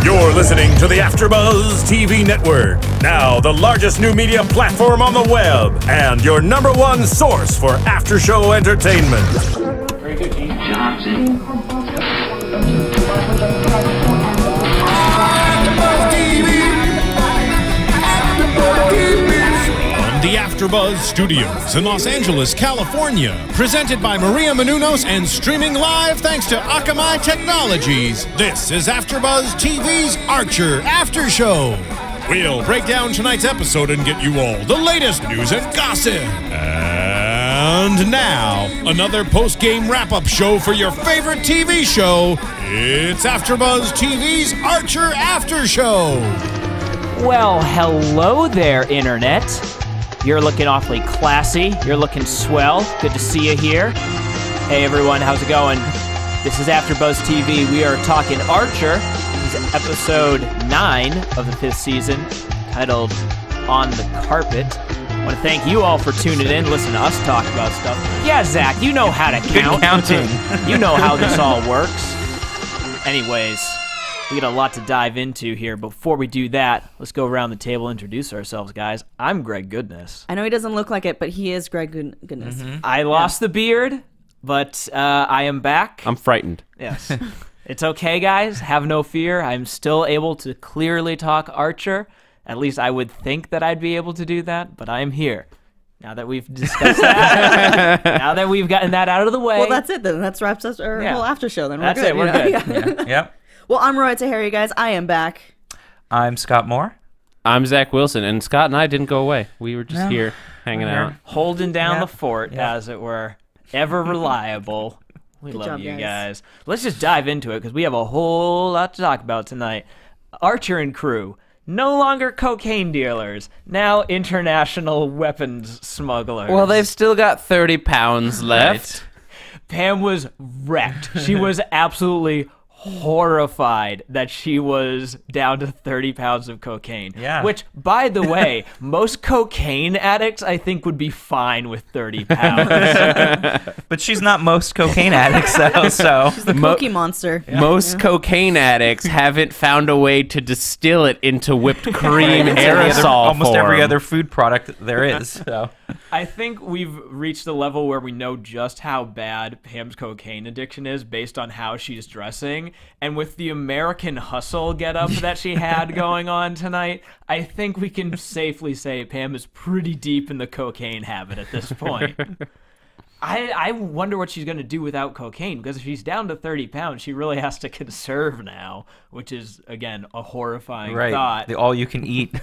You're listening to the AFTERBUZZ TV network, now the largest new media platform on the web, and your #1 source for after-show entertainment. Very good, Gene Johnson. The AFTERBUZZ Studios in Los Angeles, California, presented by Maria Menounos and streaming live thanks to Akamai Technologies. This is AFTERBUZZ TV's Archer After Show. We'll break down tonight's episode and get you all the latest news and gossip. And now, another post-game wrap-up show for your favorite TV show. It's AFTERBUZZ TV's Archer After Show. Well, hello there, Internet. You're looking awfully classy. You're looking swell. Good to see you here. Hey, everyone. How's it going? This is AFTERBUZZ TV. We are talking Archer. This is episode 9 of the 5th season, titled On the Carpet. I want to thank you all for tuning in, listening to us talk about stuff. Yeah, Zach, you know how to count. Good counting. You know how this all works. Anyways, we got a lot to dive into here. Before we do that, let's go around the table and introduce ourselves, guys. I'm Greg Goodness. I know he doesn't look like it, but he is Greg Goodness. Mm-hmm. I lost the beard, but I am back. I'm frightened. Yes. It's okay, guys. Have no fear. I'm still able to clearly talk Archer. At least I would think that I'd be able to do that, but I am here. Now that we've discussed that, now that we've gotten that out of the way. Well, that's it then. That wraps up our whole after show then. That's it. We're good. Yeah. Yep. Well, I'm Roya Taheri, guys. I am back. I'm Scott Moore. I'm Zach Wilson, and Scott and I didn't go away. We were just here hanging out. Holding down the fort, as it were. Ever reliable. We Good love job, you guys. guys. Let's just dive into it, because we have a whole lot to talk about tonight. Archer and crew, no longer cocaine dealers, now international weapons smugglers. Well, they've still got 30 pounds left. Pam was wrecked. She was absolutely horrified that she was down to 30 pounds of cocaine. Yeah. Which, by the way, most cocaine addicts, I think, would be fine with 30 pounds. But she's not most cocaine addicts, though, so... She's the cookie monster. Most cocaine addicts haven't found a way to distill it into whipped cream aerosol almost every form. other food product there is, so... I think we've reached a level where we know just how bad Pam's cocaine addiction is based on how she's dressing. And with the American Hustle getup that she had going on tonight, I think we can safely say Pam is pretty deep in the cocaine habit at this point. I wonder what she's going to do without cocaine, because if she's down to 30 pounds, she really has to conserve now, which is, again, a horrifying thought. The all-you-can-eat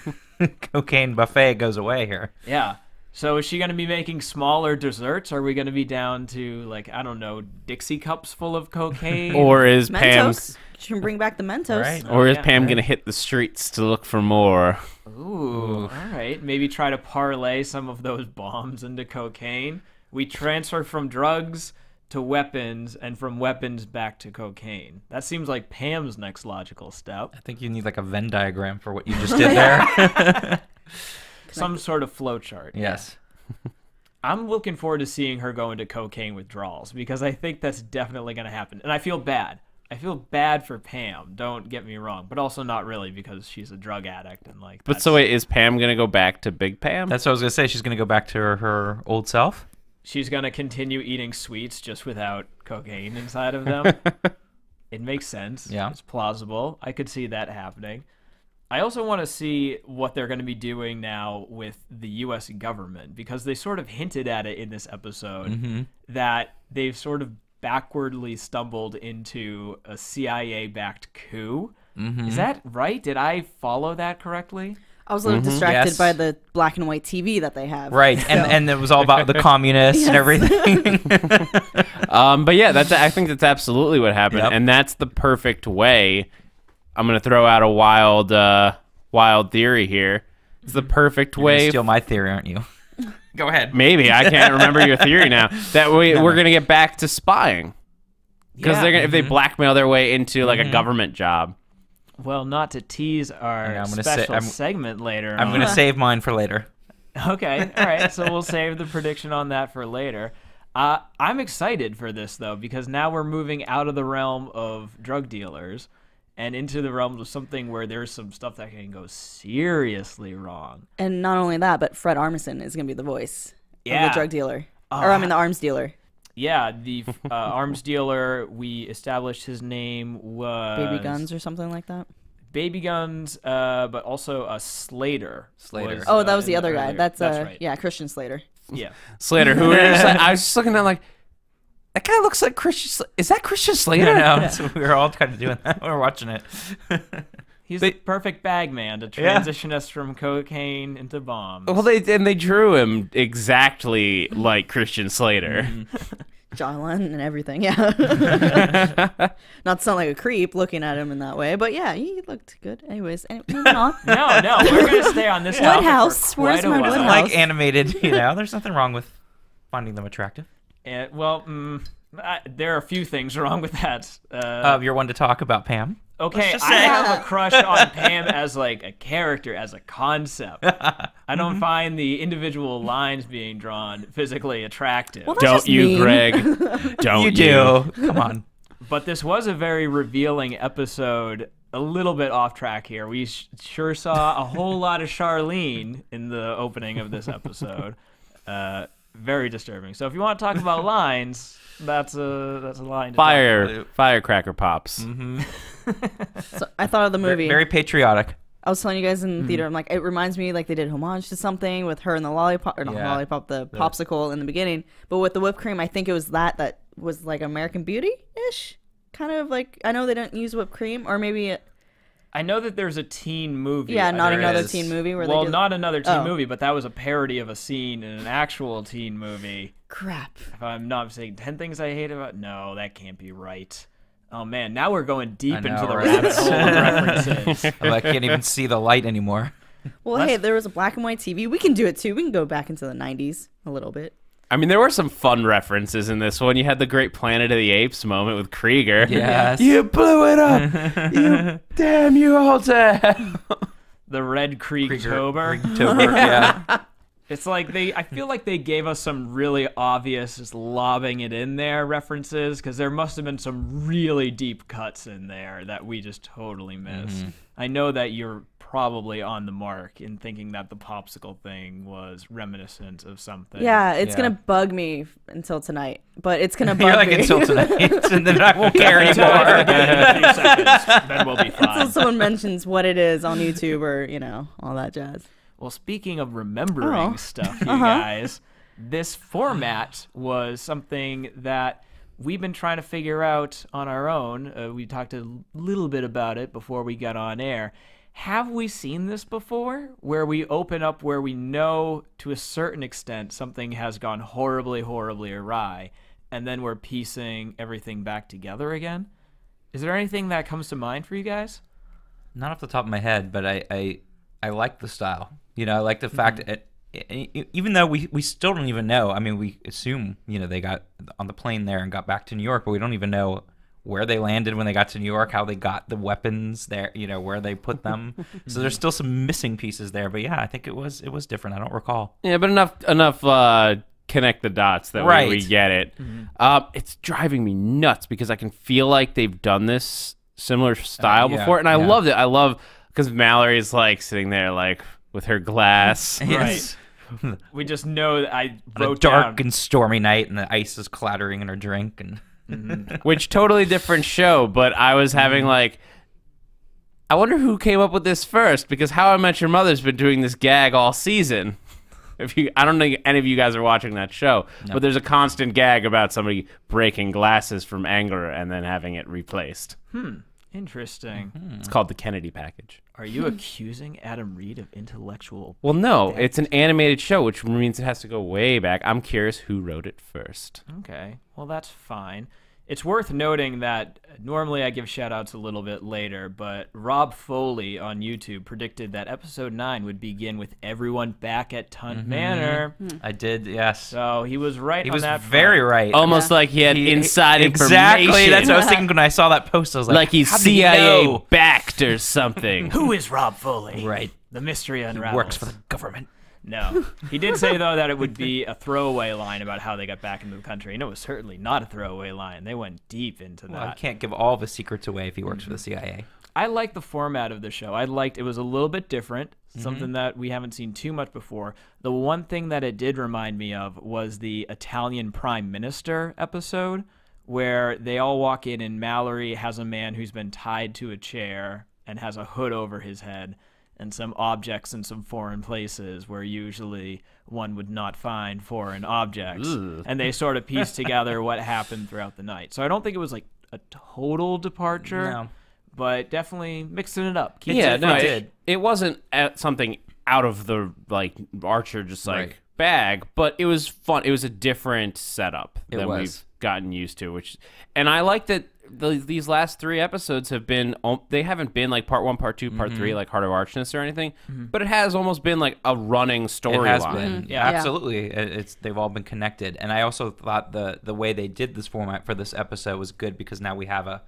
cocaine buffet goes away here. Yeah. So is she going to be making smaller desserts? Are we going to be down to, like, I don't know, Dixie cups full of cocaine? Or is Pam... Mentos. She can bring back the Mentos. Right. Or is Pam going to hit the streets to look for more? Ooh, all right. Maybe try to parlay some of those bombs into cocaine. We transfer from drugs to weapons, and from weapons back to cocaine. That seems like Pam's next logical step. I think you need, like, a Venn diagram for what you just did there. Some sort of flowchart. Yes. I'm looking forward to seeing her go into cocaine withdrawals, because I think that's definitely going to happen. And I feel bad. I feel bad for Pam, don't get me wrong, but also not really, because she's a drug addict and like. But so wait, is Pam going to go back to Big Pam? That's what I was going to say. She's going to go back to her old self. She's going to continue eating sweets just without cocaine inside of them. It makes sense. Yeah. It's plausible. I could see that happening. I also want to see what they're going to be doing now with the U.S. government, because they sort of hinted at it in this episode that they've sort of backwardly stumbled into a CIA-backed coup. Is that right? Did I follow that correctly? I was a little distracted Yes. by the black and white TV that they have. Right, and it was all about the communists and everything. But yeah, I think that's absolutely what happened, Yep. and that's the perfect way. I'm gonna throw out a wild theory here. It's the perfect You're way. gonna steal my theory, aren't you? Go ahead. Maybe I can't remember your theory now. That we're gonna get back to spying, because they're gonna, if they blackmail their way into like a government job. Well, not to tease our Yeah, I'm gonna special segment later. I'm going to save mine for later. Okay, all right. So we'll save the prediction on that for later. I'm excited for this, though, because now we're moving out of the realm of drug dealers and into the realms of something where there's some stuff that can go seriously wrong. And not only that, but Fred Armisen is going to be the voice of the drug dealer. The arms dealer. Yeah, the arms dealer, we established his name was... Baby Guns or something like that. Baby Guns, but also Slater. Slater. That was the other guy. That's right. Yeah, Christian Slater. Yeah. Slater, who were just I was just looking at like, that guy looks like Christian. Is that Christian Slater? I know. So we were all kind of doing that. We were watching it. He's the perfect bag man to transition us from cocaine into bombs. Well, they drew him exactly like Christian Slater. Jawline and everything, yeah. Not to sound like a creep looking at him in that way, but yeah, he looked good. Anyways, moving on. No, we're gonna stay on this topic Woodhouse. for quite Where's a my while. Woodhouse? Like animated, there's nothing wrong with finding them attractive. And, well, there are a few things wrong with that. You're one to talk about Pam. Okay, just I say. have a crush on Pam as like a character, as a concept. I don't find the individual lines being drawn physically attractive. Well, that's Don't just you, mean. Greg? Don't You do. Come on. But this was a very revealing episode. A little bit off track here. We sure saw a whole lot of Charlene in the opening of this episode. Very disturbing. So if you want to talk about lines, that's a line. To Firecracker pops. So I thought of the movie. Very patriotic. I was telling you guys in the theater, I'm like, it reminds me like they did homage to something with her and the lollipop, or not lollipop, the popsicle in the beginning. But with the whipped cream, I think it was that was like American Beauty-ish. Kind of like, I know they didn't use whipped cream, or maybe... I know that there's a teen movie. Yeah, not There another is. teen movie. Where Well, they did... not another teen movie, but that was a parody of a scene in an actual teen movie. Crap. If I'm not saying 10 Things I Hate About... No, that can't be right. Oh, man, now we're going deep into the rabbit hole of references. I can't even see the light anymore. Well, hey, there was a black and white TV. We can do it, too. We can go back into the 90s a little bit. I mean, there were some fun references in this one. You had the great Planet of the Apes moment with Krieger. Yes. You blew it up. Damn you all to hell. The Red Creektober. Yeah. It's like I feel like they gave us some really obvious, just lobbing it in there references, because there must have been some really deep cuts in there that we just totally missed. I know that you're probably on the mark in thinking that the popsicle thing was reminiscent of something. Yeah, it's going to bug me until tonight, but it's going to bug You're like, me. until tonight, and then I won't care Until I anymore. forget in a few seconds, then we'll be fine. Until someone mentions what it is on YouTube or, all that jazz. Well, speaking of remembering stuff, you guys, this format was something that we've been trying to figure out on our own. We talked a little bit about it before we got on air. Have we seen this before, where we open up where we know to a certain extent something has gone horribly, horribly awry, and then we're piecing everything back together again? Is there anything that comes to mind for you guys? Not off the top of my head, but I like the style. I like the fact that even though we still don't even know. I mean, we assume they got on the plane there and got back to New York, but we don't even know where they landed when they got to New York, how they got the weapons there, where they put them. So there's still some missing pieces there. But yeah, I think it was different. I don't recall. Yeah, but enough connect the dots that we get it. It's driving me nuts because I can feel like they've done this similar style before, and I loved it. I love because Mallory's like sitting there like with her glass. Yes. Right. We just know that I On a wrote dark down. and stormy night, and the ice is clattering in her drink, and Which totally different show, but I was having like, I wonder who came up with this first, because How I Met Your Mother's been doing this gag all season. I don't think any of you guys are watching that show, but there's a constant gag about somebody breaking glasses from anger and then having it replaced. Interesting. It's called the Kennedy package. Are you accusing Adam Reed of intellectual? Well, no, it's an animated show, which means it has to go way back. I'm curious who wrote it first. Okay, well that's fine. It's worth noting that normally I give shout-outs a little bit later, but Rob Foley on YouTube predicted that episode 9 would begin with everyone back at Tunt Manor. I did, yes. So he was right He on was that very front. right. Almost like he had inside Exactly. information. That's what I was thinking when I saw that post. I was like he's how did he CIA know? backed or something. Who is Rob Foley? Right. The mystery unravels. Works for the government. No. He did say, though, that it would be a throwaway line about how they got back into the country, and it was certainly not a throwaway line. They went deep into Well, I that. can't give all the secrets away if he works for the CIA. I like the format of the show. It was a little bit different, something that we haven't seen too much before. The one thing that it did remind me of was the Italian Prime Minister episode, where they all walk in and Mallory has a man who's been tied to a chair and has a hood over his head and some objects in some foreign places where usually one would not find foreign objects. Ugh. And they sort of piece together what happened throughout the night. So I don't think it was like a total departure. No. But definitely mixing it up. It wasn't something out of the Archer just Right. bag, but it was fun. It was a different setup than we've gotten used to. And I like that these last 3 episodes have been. They haven't been like part 1, part 2, part 3, like Heart of Archness or anything. But it has almost been like a running storyline. It has been, absolutely. They've all been connected. And I also thought the way they did this format for this episode was good because now we have a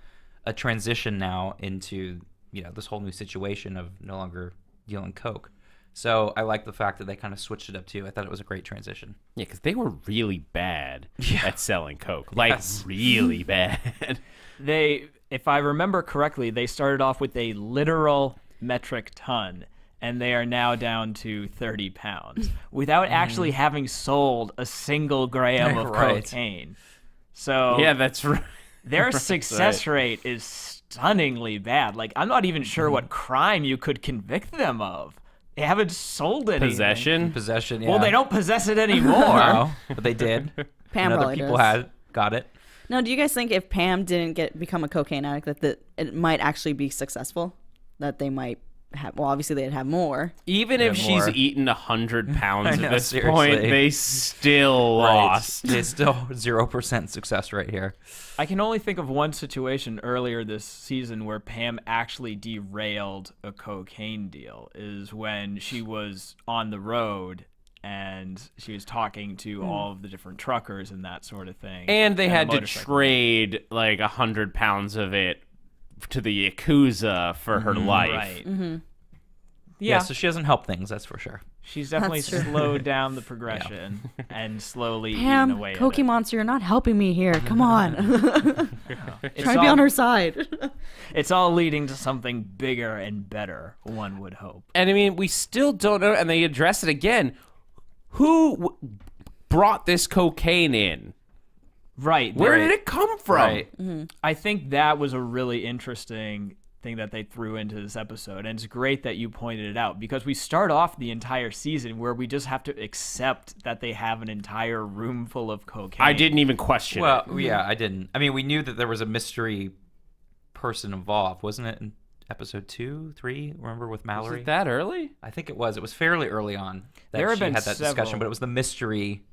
transition now into this whole new situation of no longer dealing coke. So I like the fact that they kind of switched it up too. I thought it was a great transition. Yeah, because they were really bad at selling coke, really bad. If I remember correctly, they started off with a literal metric ton, and they are now down to 30 pounds without actually having sold a single gram of cocaine. So yeah, that's right. Their success rate is stunningly bad. Like, I'm not even sure what crime you could convict them of. They haven't sold anything. Possession, yeah. Well, they don't possess it anymore. No, but they did. Pam and other probably people does. got it. Now, do you guys think if Pam didn't become a cocaine addict, that it might actually be successful? That they might have, well, obviously they'd have more. Even if she's more. eaten 100 pounds at this seriously. point, they still lost. It's still 0% success rate here. I can only think of one situation earlier this season where Pam actually derailed a cocaine deal, is when she was on the road and she was talking to all of the different truckers and that sort of thing. And they had to motorcycle. trade like 100 pounds of it to the Yakuza for her life. Right. Yeah, so she doesn't help things, that's for sure. She's definitely That's true. slowed down the progression and slowly eaten Pam, away at Cookie it. Monster, you're not helping me here. Come on. It's Try to be all- on her side. It's all leading to something bigger and better, one would hope. And I mean, we still don't know, and they address it again. Who brought this cocaine in? Right. Where did it come from? Right. I think that was a really interesting thing that they threw into this episode, and it's great that you pointed it out, because we start off the entire season where we just have to accept that they have an entire room full of cocaine. I didn't even question it. Well, yeah, I didn't. I mean, we knew that there was a mystery person involved, wasn't it? In episode 2, 3, remember, with Was Mallory? it that early? I think it was. It was fairly early on that There have she been had that several. discussion, but it was the mystery.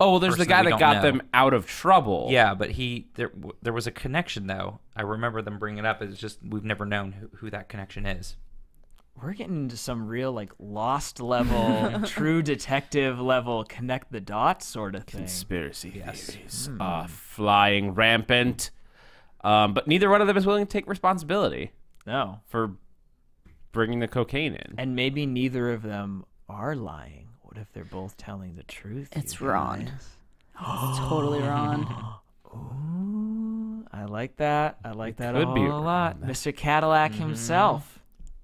Oh, well, there's the person guy we that don't got know. them out of trouble. Yeah, but there was a connection, though. I remember them bringing it up. It's just we've never known who that connection is. We're getting into some real, like, Lost level, True Detective level, connect the dots sort of thing. Conspiracy theories flying rampant. But neither one of them is willing to take responsibility No. for bringing the cocaine in. And maybe neither of them are lying. What if they're both telling the truth? It's you Ron. guys? It's totally Ron. Ooh, I like that. I like that a could be whole lot. Ron. Mr. Cadillac himself.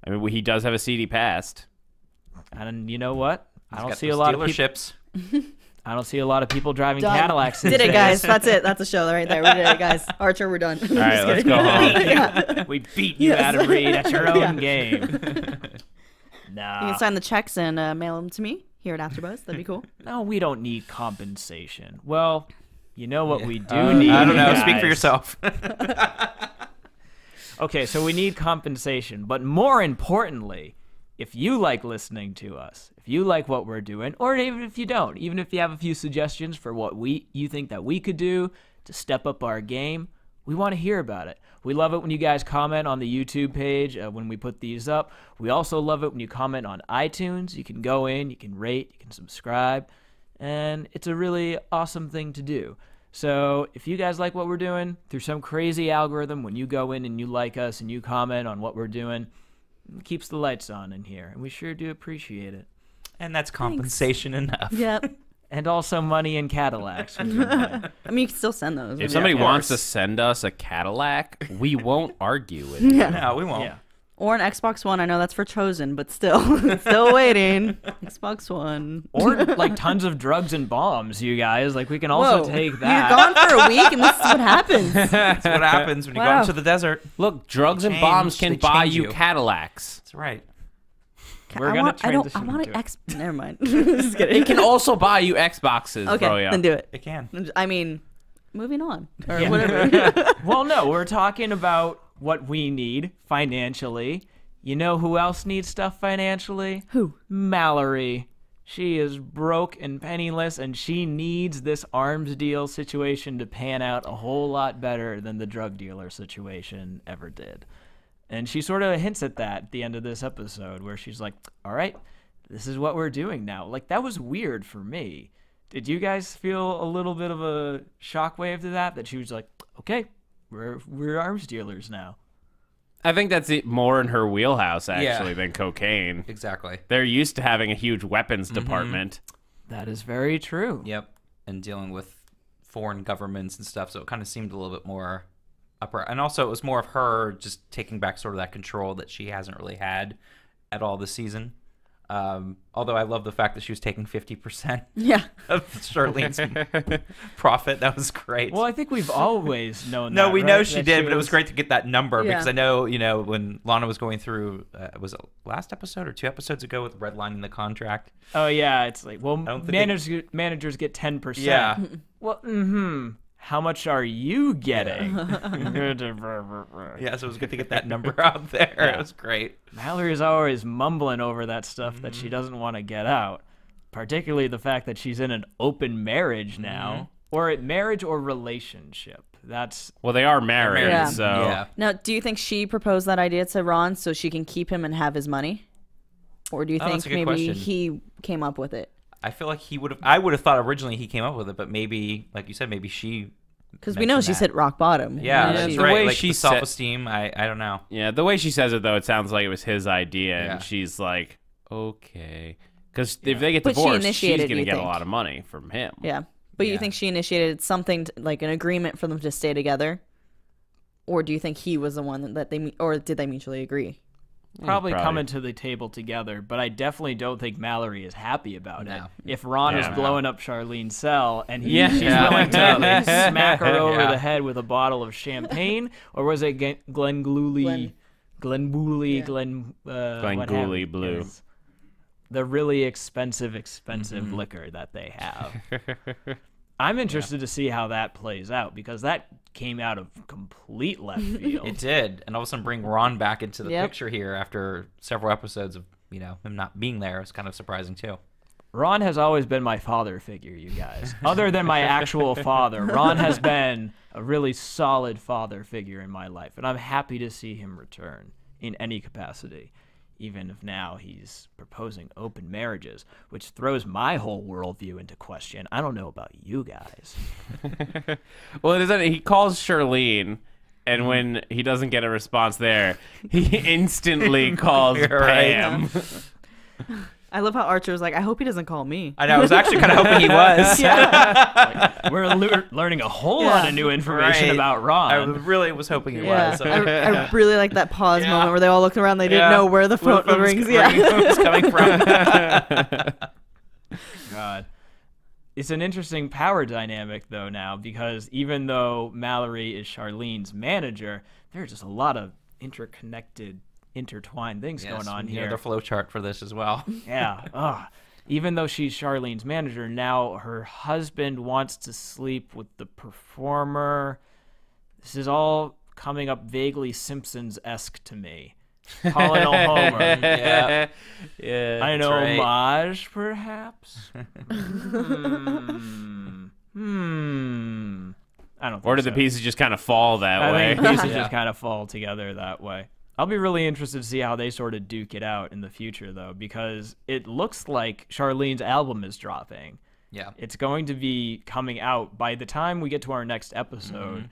I mean, he does have a seedy past. And you know what? I don't Got see those a lot of people. dealerships. I don't see a lot of people driving Done. Cadillacs. these Did it, days. guys. That's it. That's a show right there. We did it, guys. Archer, we're done. All right, let's go home. We beat you, Adam Reed, at your own game. You Nah. can sign the checks and mail them to me here at AfterBuzz. That'd be cool. No, we don't need compensation. Well, you know what we do need. I don't know. guys? Speak for yourself. Okay, so we need compensation, but more importantly, if you like listening to us, if you like what we're doing, or even if you don't, even if you have a few suggestions for what you think that we could do to step up our game, we want to hear about it. We love it when you guys comment on the YouTube page when we put these up. We also love it when you comment on iTunes. You can go in, you can rate, you can subscribe, and it's a really awesome thing to do. So if you guys like what we're doing, through some crazy algorithm, when you go in and you like us and you comment on what we're doing, it keeps the lights on in here, and we sure do appreciate it. And that's compensation enough. Yep. And also money in Cadillacs. I mean, you can still send those. If somebody wants to send us a Cadillac, we won't argue with Yeah. No, we won't. Yeah. Or an Xbox One. I know that's for Chosen, but still waiting. Xbox One. Or like tons of drugs and bombs, you guys. Like we can also Whoa. take that. You're gone for a week, and this is what happens. That's what happens when you go Wow. into the desert. Look, drugs and Change- bombs can they buy change you you. Cadillacs. That's right. We're I gonna want, transition. I want into an it. X. Never mind. Just kidding. It can also buy you Xboxes, Okay, Roya. then do it. It can. I mean, moving on or Yeah. whatever. Well, no, we're talking about what we need financially. You know who else needs stuff financially? Who? Mallory. She is broke and penniless, and she needs this arms deal situation to pan out a whole lot better than the drug dealer situation ever did. And she sort of hints at that at the end of this episode, where she's like, all right, this is what we're doing now. Like, that was weird for me. Did you guys feel a little bit of a shockwave to that? That she was like, okay, we're arms dealers now. I think that's more in her wheelhouse, actually, Yeah. than cocaine. Exactly. They're used to having a huge weapons department. That is very true. Yep. And dealing with foreign governments and stuff, so it kind of seemed a little bit more upper. And also, it was more of her just taking back sort of that control that she hasn't really had at all this season. Although I love the fact that she was taking 50% Yeah. of Charlene's profit. That was great. Well, I think we've always known No, that, we know right? she That did, but it was great to get that number Yeah. because I know, when Lana was going through, was it last episode or 2 episodes ago with redlining the contract? Oh, yeah, it's like, well, don't think managers get 10%. Yeah. Well, how much are you getting? Yeah, so it was good to get that number out there. Yeah. It was great. Mallory's always mumbling over that stuff that Mm-hmm. she doesn't want to get out, particularly the fact that she's in an open marriage now, or a marriage or relationship. That's Well, they are married, Yeah. so... Yeah. Now, do you think she proposed that idea to Ron so she can keep him and have his money? Or do you Oh, think that's a good maybe question. he came up with it? I feel like I would have thought originally he came up with it, but maybe, like you said, maybe she. Because we know mentioned she's that. hit rock bottom. Yeah, And that's she- The right. way Like she the said- self-esteem, I don't know. Yeah, the way she says it, though, it sounds like it was his idea, Yeah. and she's like, okay. Because if they get But she divorced, she's initiated, going to you get a think? lot of money from him. Yeah. But you Yeah. think she initiated something like an agreement for them to stay together? Or do you think he was the one that or did they mutually agree? probably probably. coming to the table together, but I definitely don't think Mallory is happy about it. No. If Ron is Yeah. blowing up Charlene's cell and Yeah. she's Yeah. willing to like, smack her over Yeah. the head with a bottle of champagne, or was it Glen Gooley, Glen- what Glen have Gooley you. Blue. Yes. The really expensive liquor that they have. I'm interested to see how that plays out because that came out of complete left field. It did, and all of a sudden bring Ron back into the Yep. picture here after several episodes of him not being there. It's kind of surprising too. Ron has always been my father figure, you guys. Other than my actual father, Ron has been a really solid father figure in my life, and I'm happy to see him return in any capacity, even if now he's proposing open marriages, which throws my whole worldview into question. I don't know about you guys. Well, he calls Charlene, and when he doesn't get a response there, he instantly calls You're right. Pam. I love how Archer was like, I hope he doesn't call me. I know. I was actually kind of hoping he was. We're learning a whole Yeah. lot of new information Right. about Ron. I really was hoping he Yeah. was. I really like that pause moment where they all looked around. They didn't Yeah. know where the phone rings. Yeah. was coming from. God. It's an interesting power dynamic, though, now, because even though Mallory is Charlene's manager, there's just a lot of intertwined things going on here. The flow chart for this as well. Yeah. Ugh. Even though she's Charlene's manager, now her husband wants to sleep with the performer. This is all coming up vaguely Simpsons-esque to me. Colonel Homer. Yeah. Yeah. An That's right. homage, perhaps? I don't think Or did so. the pieces just kind of fall that I way? think the pieces just kind of fall together that way. I'll be really interested to see how they sort of duke it out in the future, though, because it looks like Charlene's album is dropping. Yeah. It's going to be coming out by the time we get to our next episode.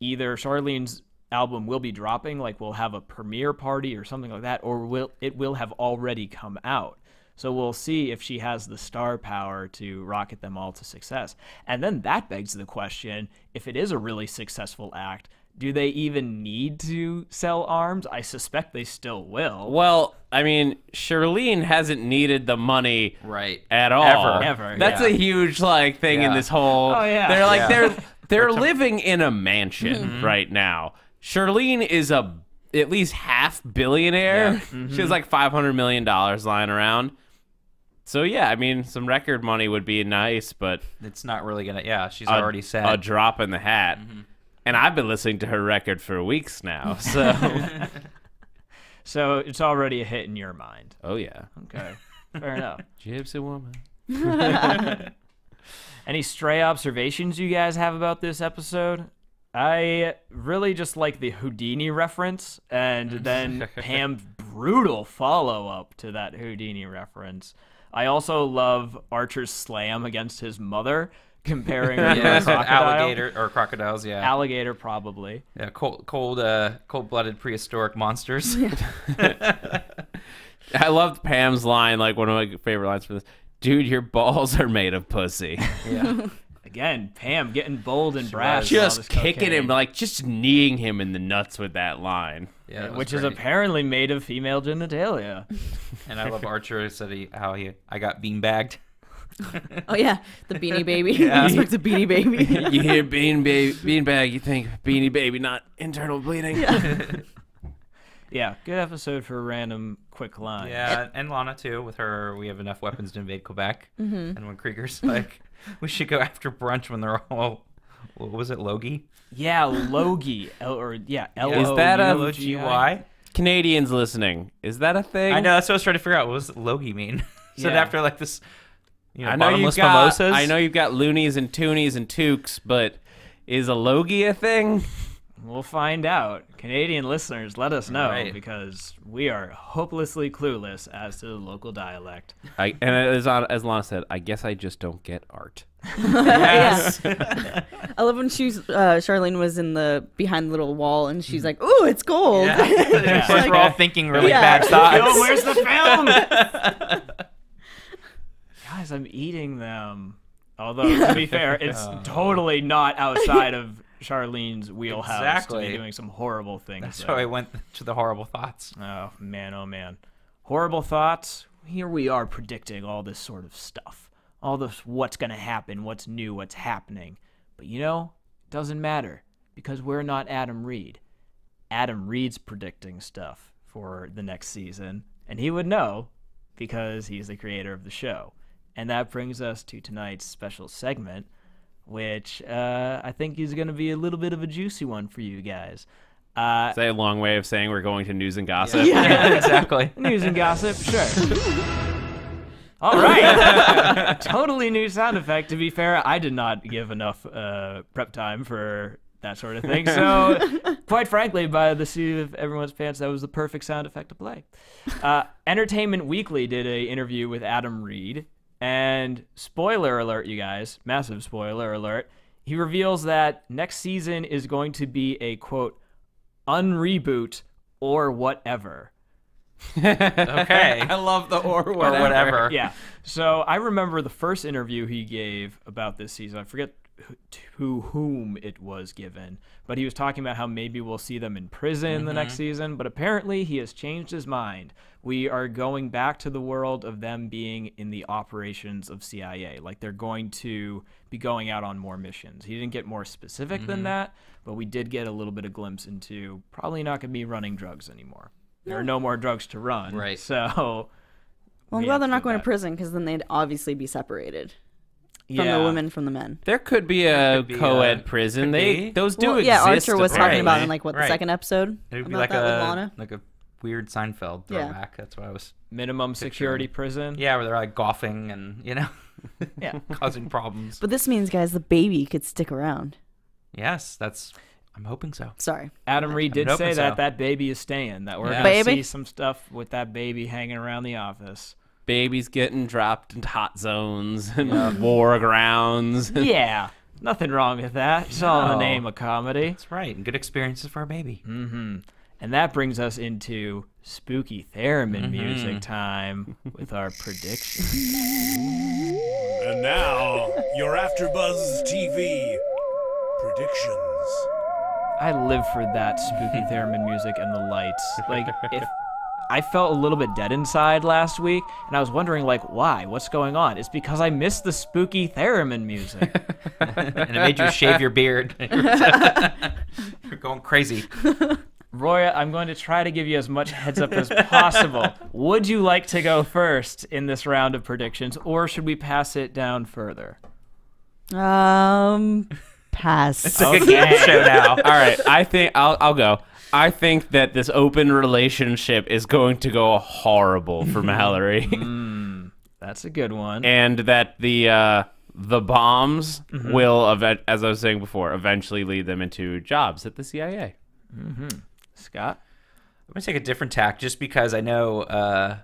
Either Charlene's album will be dropping, like we'll have a premiere party or something like that, or it will have already come out. So we'll see if she has the star power to rocket them all to success. And then that begs the question, if it is a really successful act, do they even need to sell arms? I suspect they still will. Well, I mean, Charlene hasn't needed the money Right. at all. Ever. That's a huge thing in this whole. Oh, yeah. They're like they're living in a mansion right now. Charlene is at least half billionaire. She has like $500 million lying around. So yeah, I mean, some record money would be nice, but It's not really gonna. Yeah, she's already said a drop in the hat. And I've been listening to her record for weeks now. So So it's already a hit in your mind. oh yeah, Okay, fair enough. Gypsy woman. Any stray observations you guys have about this episode? I really just like the Houdini reference, and then Pam's brutal follow-up to that Houdini reference. I also love Archer's slam against his mother, comparing her to a crocodile. alligator or crocodiles. Yeah, Alligator, probably. yeah, cold-blooded prehistoric monsters. I loved Pam's line, like one of my favorite lines for this. Dude, your balls are made of pussy. Yeah. Again, Pam getting bold and brash. Just kicking him, like just kneeing him in the nuts with that line. Yeah, that was which is great. apparently made of female genitalia. And I love Archer said I got beanbagged. Oh yeah, the Beanie Baby. Yeah. Respect to Beanie Baby. You hear beanbag, you think Beanie Baby, not internal bleeding. Yeah, good episode for a random quick line. Yeah, and Lana too. With her, we have enough weapons to invade Quebec. And when Krieger's like, we should go after brunch when they're all, what was it, Logie? Yeah, Logie. L-O-G-Y. Is that a L-O-G-Y? Canadians listening? Is that a thing? I know, that's what I was trying to figure out. What does Logie mean? So Yeah. after like this, I know bottomless you've got, mimosas? I know you've got loonies and toonies and toques, but is a Logie a thing? We'll find out. Canadian listeners, let us know, Right. because we are hopelessly clueless as to the local dialect. And as Lana said, I guess I just don't get art. Yes. I love when Charlene was in the behind the little wall and she's like, "Ooh, it's gold." Yeah. Of course, we're all thinking really bad Yo, thoughts. where's the film? Guys, I'm eating them. Although, to be fair, it's totally not outside of Charlene's wheelhouse to Exactly. be doing some horrible things. That's there. why I went to the horrible thoughts. Oh, man, oh, man. Horrible thoughts. Here we are predicting all this sort of stuff. All this what's going to happen, what's new, what's happening. But you know, it doesn't matter because we're not Adam Reed. Adam Reed's predicting stuff for the next season, and he would know because he's the creator of the show. And that brings us to tonight's special segment, which I think is going to be a little bit of a juicy one for you guys. Is that a long way of saying we're going to news and gossip? Yeah, exactly. News and gossip, sure. All right. Totally new sound effect. To be fair, I did not give enough prep time for that sort of thing. So, quite frankly, by the seat of everyone's pants, that was the perfect sound effect to play. Entertainment Weekly did an interview with Adam Reed. And spoiler alert, you guys, massive spoiler alert, he reveals that next season is going to be a, quote, unreboot or whatever. Okay. I love the or Or whatever. Yeah. So I remember the first interview he gave about this season. I forget to whom it was given, but he was talking about how maybe we'll see them in prison the next season. But apparently he has changed his mind. We are going back to the world of them being in the operations of CIA. Like they're going to be going out on more missions. He didn't get more specific than that, but we did get a little bit of glimpse into probably not going to be running drugs anymore. There are no more drugs to run. Right. So, Well, I'm we glad have they're to not do going that. to prison because then they'd obviously be separated from Yeah. the women from the men. There could be a be, co-ed prison. could be. Those do Well, exist. yeah, Archer was talking about apparently. in like what the Right. second episode It would be about like that with Lana. a weird Seinfeld Yeah. throwback. That's what I was. Minimum security prison. Yeah, where they're like golfing and Yeah. causing problems. But this means, guys, the baby could stick around. Yes, I'm hoping so. Sorry. Adam Reed did I'm say hoping that so. that baby is staying. That we're Yeah. going to Baby? see some stuff with that baby hanging around the office. Babies getting dropped into hot zones and war grounds. Yeah. Nothing wrong with that. It's all in the No. name of comedy. That's right, and good experiences for our baby. And that brings us into spooky theremin music time with our predictions. And now, your AfterBuzz TV predictions. I live for that spooky theremin music and the lights. Like, if I felt a little bit dead inside last week, and I was wondering, like, why? What's going on? It's because I missed the spooky theremin music. And it made you shave your beard. You're going crazy. Roya, I'm going to try to give you as much heads up as possible. Would you like to go first in this round of predictions, or should we pass it down further? Pass. It's like a game show now. All right, I think I'll go. I think that this open relationship is going to go horrible for Mallory, That's a good one. and that the bombs will, as I was saying before, eventually lead them into jobs at the CIA. Scott? I'm gonna take a different tack, just because I know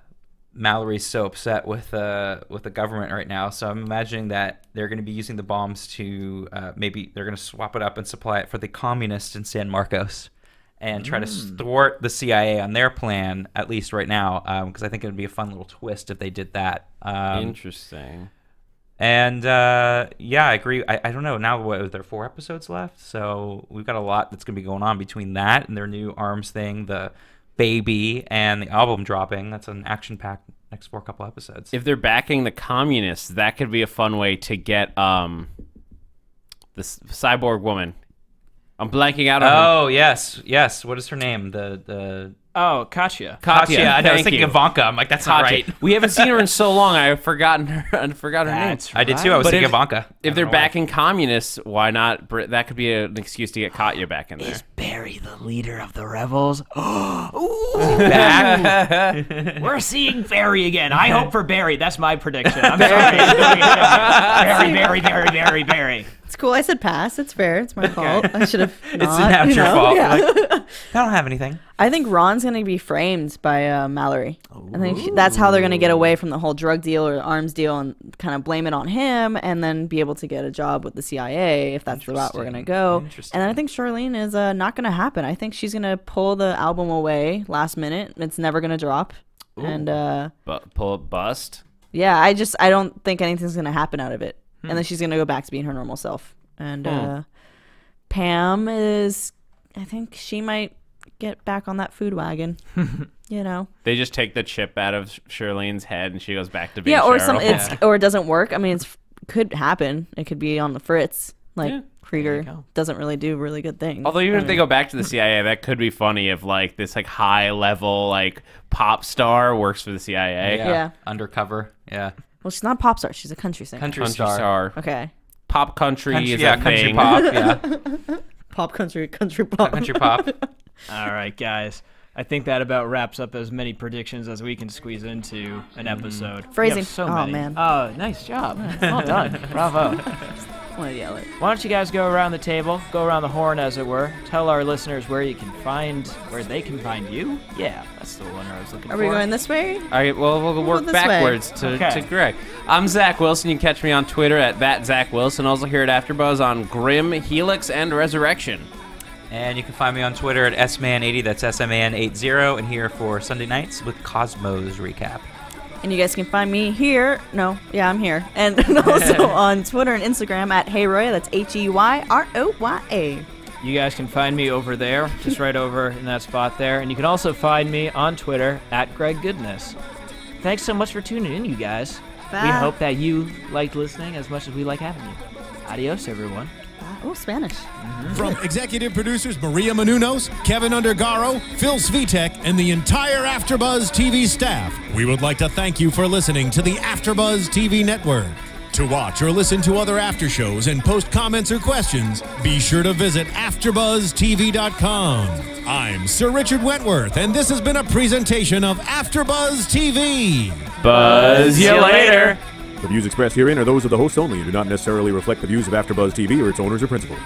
Mallory's so upset with the government right now. So I'm imagining that they're going to be using the bombs to maybe they're going to swap it up and supply it for the communists in San Marcos, and try to thwart the CIA on their plan, at least right now, because I think it would be a fun little twist if they did that. Interesting. And yeah, I agree. I don't know. Now, what, are there 4 episodes left? So we've got a lot that's going to be going on between that and their new arms thing, the baby, and the album dropping. That's an action-packed next 4 couple episodes. If they're backing the communists, that could be a fun way to get this cyborg woman. I'm blanking out on her. Oh, yes. What is her name? Oh, Katya. Katya. I know. I was Thank thinking you. Ivanka. I'm like, that's not Katya. right. We haven't seen her in so long. I forgot her name. That's I did too. I was But thinking if- Ivanka. If they're backing communists, why not? That could be an excuse to get Katya back in there. Barry the leader of the rebels? back. We're seeing Barry again. I hope for Barry. That's my prediction. I'm sorry. Barry. It's cool. I said pass. It's fair. It's my fault. I should have not. It's not you your know? fault. Yeah. Like, I don't have anything. I think Ron's going to be framed by Mallory. I think that's how they're going to get away from the whole drug deal or arms deal and kind of blame it on him, and then be able to get a job with the CIA if that's the route we're going to go. And then I think Charlene is not going to happen. I think she's going to pull the album away last minute. It's never going to drop. And Pull bust. yeah, I don't think anything's going to happen out of it. And then she's going to go back to being her normal self. And Pam is, I think she might get back on that food wagon. You know, They just take the chip out of Charlene's head and she goes back to being or Cheryl. or it doesn't work. I mean, could happen. It could be on the fritz. Like Yeah. Krieger doesn't really do really good things. Although even if they go back to the CIA, that could be funny if like this like high level like pop star works for the CIA. Yeah. Undercover. Yeah. Well, she's not a pop star. She's a country singer. Country Country star. star. Okay. Pop country is a country thing. pop. Yeah. Pop country pop. Country pop. All right, guys. I think that about wraps up as many predictions as we can squeeze into an episode. We Phrasing. have so Oh, many. man. Oh, nice job. Well done. Bravo. I want to yell it. Why don't you guys go around the table, go around the horn, as it were. Tell our listeners where they can find you. Yeah, that's the one I was looking for. Are we going this way? All right, well, we'll work this way. backwards to Greg. I'm Zach Wilson. You can catch me on Twitter at @ZachWilson. Also here at AfterBuzz on Grim, Helix, and Resurrection. And you can find me on Twitter at SMan80. That's SMan80. And here for Sunday nights with Cosmos Recap. And you guys can find me here. No, yeah, I'm here. And also on Twitter and Instagram at HeyRoya. That's HeyRoya. You guys can find me over there, just right over in that spot there. And you can also find me on Twitter at Greg Goodness. Thanks so much for tuning in, you guys. Bye. We hope that you liked listening as much as we like having you. Adios, everyone. Oh, Spanish. From executive producers Maria Menounos, Kevin Undergaro, Phil Svitek, and the entire AfterBuzz TV staff, we would like to thank you for listening to the AfterBuzz TV network. To watch or listen to other after shows and post comments or questions, be sure to visit AfterBuzzTV.com. I'm Sir Richard Wentworth, and this has been a presentation of AfterBuzz TV. Buzz you later. The views expressed herein are those of the hosts only and do not necessarily reflect the views of AfterBuzz TV or its owners or principals.